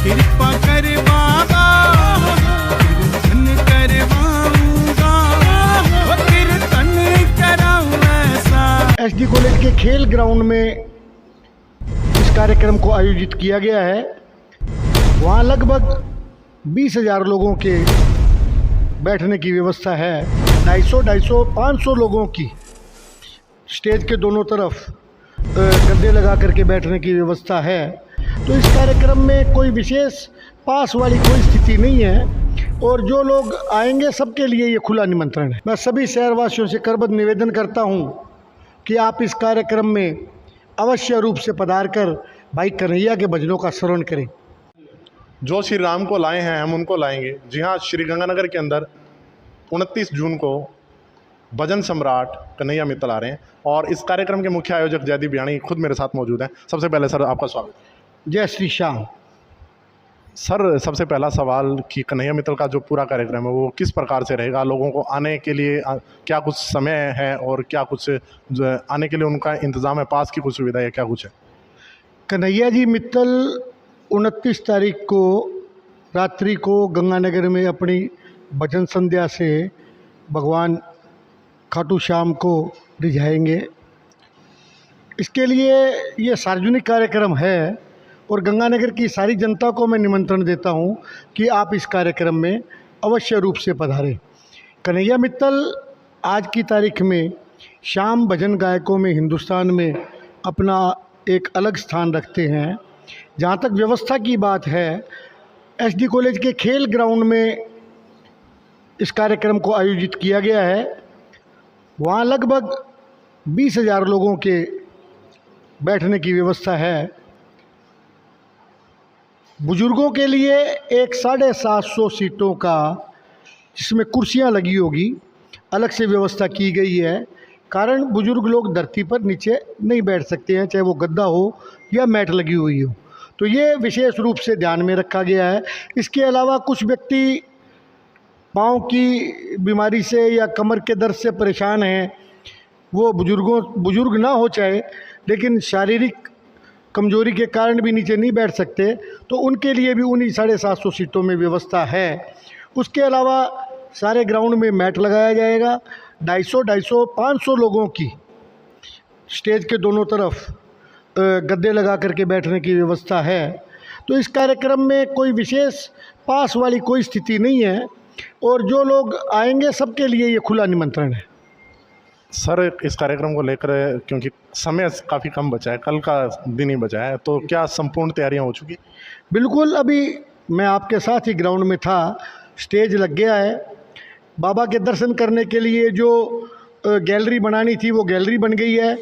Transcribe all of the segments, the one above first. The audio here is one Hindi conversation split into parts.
कृपा कर बाबा, कीर्तन करवाऊंगा, वो कीर्तन कराऊं ऐसा। एसडी कॉलेज के खेल ग्राउंड में इस कार्यक्रम को आयोजित किया गया है। वहाँ लगभग 20,000 लोगों के बैठने की व्यवस्था है। 250, 500 लोगों की स्टेज के दोनों तरफ गद्दे लगा करके बैठने की व्यवस्था है। तो इस कार्यक्रम में कोई विशेष पास वाली कोई स्थिति नहीं है और जो लोग आएंगे सबके लिए ये खुला निमंत्रण है। मैं सभी शहरवासियों से करबद्ध निवेदन करता हूँ कि आप इस कार्यक्रम में अवश्य रूप से पधार कर भाई कन्हैया के भजनों का श्रवण करें। जो श्री राम को लाए हैं हम उनको लाएंगे। जी हाँ, श्री गंगानगर के अंदर 29 जून को भजन सम्राट कन्हैया मित्तल आ रहे हैं और इस कार्यक्रम के मुख्य आयोजक जयदीप बियाणी खुद मेरे साथ मौजूद हैं। सबसे पहले सर आपका स्वागत। जय श्री श्याम। सर सबसे पहला सवाल कि कन्हैया मित्तल का जो पूरा कार्यक्रम है वो किस प्रकार से रहेगा? लोगों को आने के लिए क्या कुछ समय है और क्या कुछ आने के लिए उनका इंतज़ाम है? पास की कुछ सुविधा है, क्या कुछ है? कन्हैया जी मित्तल 29 तारीख को रात्रि को गंगानगर में अपनी भजन संध्या से भगवान खाटू श्याम को रिझाएंगे। इसके लिए ये सार्वजनिक कार्यक्रम है और गंगानगर की सारी जनता को मैं निमंत्रण देता हूँ कि आप इस कार्यक्रम में अवश्य रूप से पधारें। कन्हैया मित्तल आज की तारीख में श्याम भजन गायकों में हिंदुस्तान में अपना एक अलग स्थान रखते हैं। जहाँ तक व्यवस्था की बात है, एसडी कॉलेज के खेल ग्राउंड में इस कार्यक्रम को आयोजित किया गया है। वहाँ लगभग 20,000 लोगों के बैठने की व्यवस्था है। बुजुर्गों के लिए एक 750 सीटों का, जिसमें कुर्सियां लगी होगी, अलग से व्यवस्था की गई है। कारण बुजुर्ग लोग धरती पर नीचे नहीं बैठ सकते हैं, चाहे वो गद्दा हो या मैट लगी हुई हो, तो ये विशेष रूप से ध्यान में रखा गया है। इसके अलावा कुछ व्यक्ति पाँव की बीमारी से या कमर के दर्द से परेशान हैं, वो बुजुर्ग ना हो चाहे, लेकिन शारीरिक कमजोरी के कारण भी नीचे नहीं बैठ सकते, तो उनके लिए भी उन्हीं 750 सीटों में व्यवस्था है। उसके अलावा सारे ग्राउंड में मैट लगाया जाएगा। 250, 500 लोगों की स्टेज के दोनों तरफ गद्दे लगा करके बैठने की व्यवस्था है। तो इस कार्यक्रम में कोई विशेष पास वाली कोई स्थिति नहीं है और जो लोग आएंगे सबके लिए ये खुला निमंत्रण है। सर इस कार्यक्रम को लेकर क्योंकि समय काफ़ी कम बचा है, कल का दिन ही बचा है, तो क्या संपूर्ण तैयारियां हो चुकी? बिल्कुल, अभी मैं आपके साथ ही ग्राउंड में था, स्टेज लग गया है। बाबा के दर्शन करने के लिए जो गैलरी बनानी थी वो गैलरी बन गई है।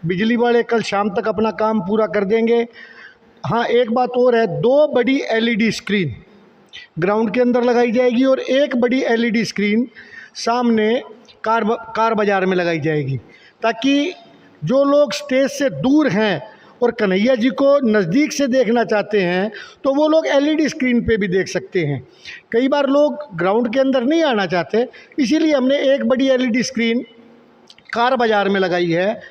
बिजली वाले कल शाम तक अपना काम पूरा कर देंगे। हाँ, एक बात और है, 2 बड़ी LED स्क्रीन ग्राउंड के अंदर लगाई जाएगी और एक बड़ी LED स्क्रीन सामने कार बाज़ार में लगाई जाएगी, ताकि जो लोग स्टेज से दूर हैं और कन्हैया जी को नज़दीक से देखना चाहते हैं तो वो लोग LED स्क्रीन पे भी देख सकते हैं। कई बार लोग ग्राउंड के अंदर नहीं आना चाहते, इसीलिए हमने एक बड़ी LED स्क्रीन कार बाज़ार में लगाई है।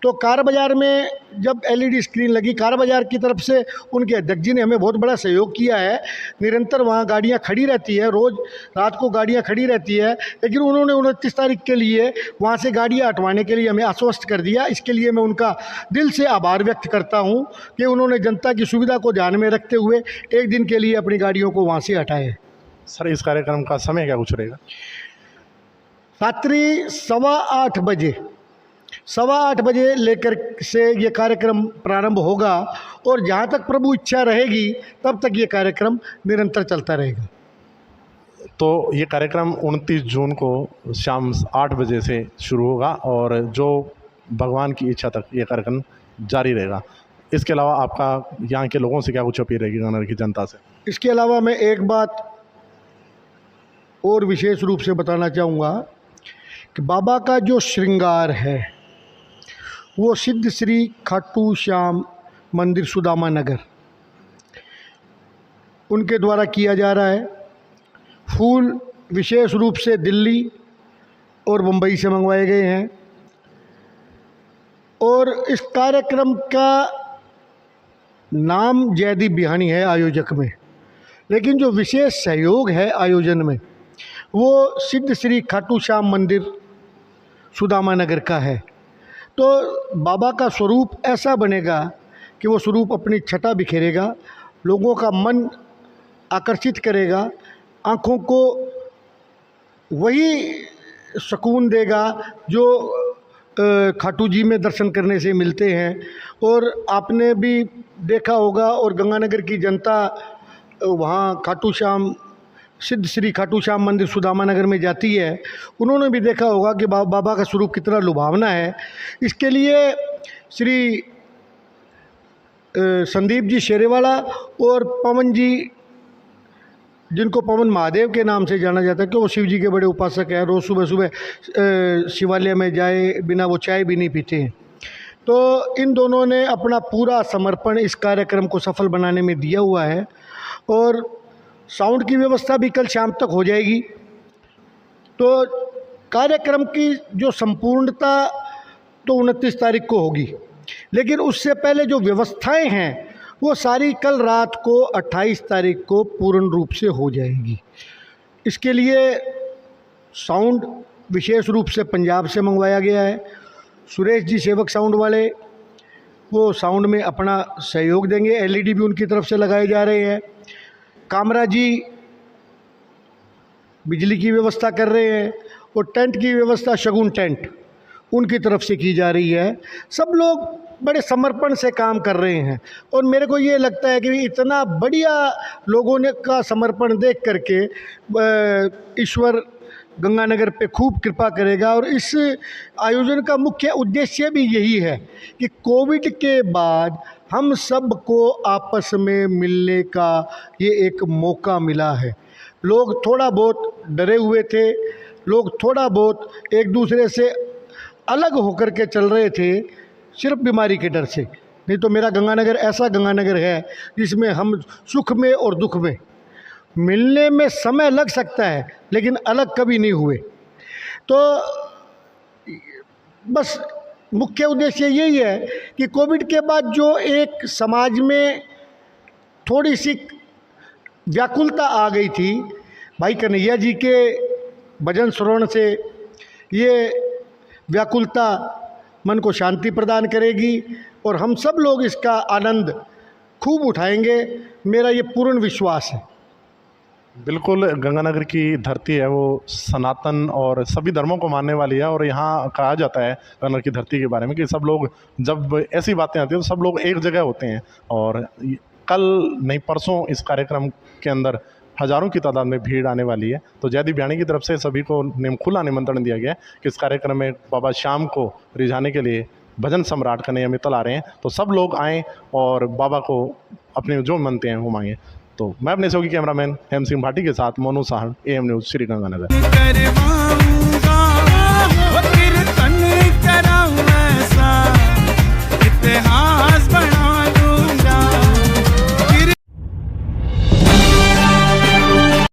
तो कार बाज़ार में जब LED स्क्रीन लगी, कार बाज़ार की तरफ से उनके अध्यक्ष जी ने हमें बहुत बड़ा सहयोग किया है। निरंतर वहाँ गाड़ियाँ खड़ी रहती है, रोज़ रात को गाड़ियाँ खड़ी रहती है, लेकिन उन्होंने 29 तारीख के लिए वहाँ से गाड़ियाँ हटवाने के लिए हमें आश्वस्त कर दिया। इसके लिए मैं उनका दिल से आभार व्यक्त करता हूँ कि उन्होंने जनता की सुविधा को ध्यान में रखते हुए एक दिन के लिए अपनी गाड़ियों को वहाँ से हटाए। सर इस कार्यक्रम का समय क्या कुछ रहेगा? रात्रि 8:15 बजे, 8:15 बजे लेकर से ये कार्यक्रम प्रारंभ होगा और जहाँ तक प्रभु इच्छा रहेगी तब तक ये कार्यक्रम निरंतर चलता रहेगा। तो ये कार्यक्रम 29 जून को शाम 8 बजे से शुरू होगा और जो भगवान की इच्छा तक ये कार्यक्रम जारी रहेगा। इसके अलावा आपका यहाँ के लोगों से क्या कुछ अपील रहेगी गंगानगर की जनता से? इसके अलावा मैं एक बात और विशेष रूप से बताना चाहूँगा कि बाबा का जो श्रृंगार है वो सिद्ध श्री खाटू श्याम मंदिर सुदामा नगर उनके द्वारा किया जा रहा है। फूल विशेष रूप से दिल्ली और मुंबई से मंगवाए गए हैं और इस कार्यक्रम का नाम जयदीप बियाणी है आयोजक में। लेकिन जो विशेष सहयोग है आयोजन में वो सिद्ध श्री खाटू श्याम मंदिर सुदामा नगर का है। तो बाबा का स्वरूप ऐसा बनेगा कि वो स्वरूप अपनी छटा बिखेरेगा, लोगों का मन आकर्षित करेगा, आँखों को वही सुकून देगा जो खाटू जी में दर्शन करने से मिलते हैं। और आपने भी देखा होगा और गंगानगर की जनता वहाँ खाटू श्याम सिद्ध श्री खाटू श्याम मंदिर सुदामा नगर में जाती है, उन्होंने भी देखा होगा कि बाबा का स्वरूप कितना लुभावना है। इसके लिए श्री संदीप जी शेरेवाला और पवन जी, जिनको पवन महादेव के नाम से जाना जाता है, कि वो शिव जी के बड़े उपासक हैं, रोज़ सुबह सुबह शिवालय में जाए बिना वो चाय भी नहीं पीते हैं। तो इन दोनों ने अपना पूरा समर्पण इस कार्यक्रम को सफल बनाने में दिया हुआ है। और साउंड की व्यवस्था भी कल शाम तक हो जाएगी। तो कार्यक्रम की जो संपूर्णता तो 29 तारीख को होगी, लेकिन उससे पहले जो व्यवस्थाएं हैं वो सारी कल रात को 28 तारीख को पूर्ण रूप से हो जाएगी। इसके लिए साउंड विशेष रूप से पंजाब से मंगवाया गया है। सुरेश जी सेवक साउंड वाले वो साउंड में अपना सहयोग देंगे, एलईडी भी उनकी तरफ से लगाए जा रहे हैं। कामरा जी बिजली की व्यवस्था कर रहे हैं और टेंट की व्यवस्था शगुन टेंट उनकी तरफ से की जा रही है। सब लोग बड़े समर्पण से काम कर रहे हैं और मेरे को ये लगता है कि इतना बढ़िया लोगों ने का समर्पण देख करके ईश्वर गंगानगर पे खूब कृपा करेगा। और इस आयोजन का मुख्य उद्देश्य भी यही है कि कोविड के बाद हम सबको आपस में मिलने का ये एक मौका मिला है। लोग थोड़ा बहुत डरे हुए थे, लोग थोड़ा बहुत एक दूसरे से अलग होकर के चल रहे थे सिर्फ बीमारी के डर से। नहीं तो मेरा गंगानगर ऐसा गंगानगर है जिसमें हम सुख में और दुख में मिलने में समय लग सकता है लेकिन अलग कभी नहीं हुए। तो बस मुख्य उद्देश्य यही है कि कोविड के बाद जो एक समाज में थोड़ी सी व्याकुलता आ गई थी, भाई कन्हैया जी के भजन श्रवण से ये व्याकुलता मन को शांति प्रदान करेगी और हम सब लोग इसका आनंद खूब उठाएंगे, मेरा ये पूर्ण विश्वास है। बिल्कुल, गंगानगर की धरती है वो सनातन और सभी धर्मों को मानने वाली है। और यहाँ कहा जाता है गंगानगर की धरती के बारे में कि सब लोग, जब ऐसी बातें आती हैं तो सब लोग एक जगह होते हैं। और कल नहीं परसों इस कार्यक्रम के अंदर हज़ारों की तादाद में भीड़ आने वाली है। तो जयदीप बियाणी की तरफ से सभी को खुला निमंत्रण दिया गया है कि इस कार्यक्रम में बाबा श्याम को रिझाने के लिए भजन सम्राट कन्हैया मित्तल आ रहे हैं। तो सब लोग आएँ और बाबा को अपने जो मानते हैं वो मांगें। तो मैं अपने सहयोगी कैमरामैन हेम सिंह भाटी के साथ मोनू साहन, AM न्यूज़, श्री गंगानगर।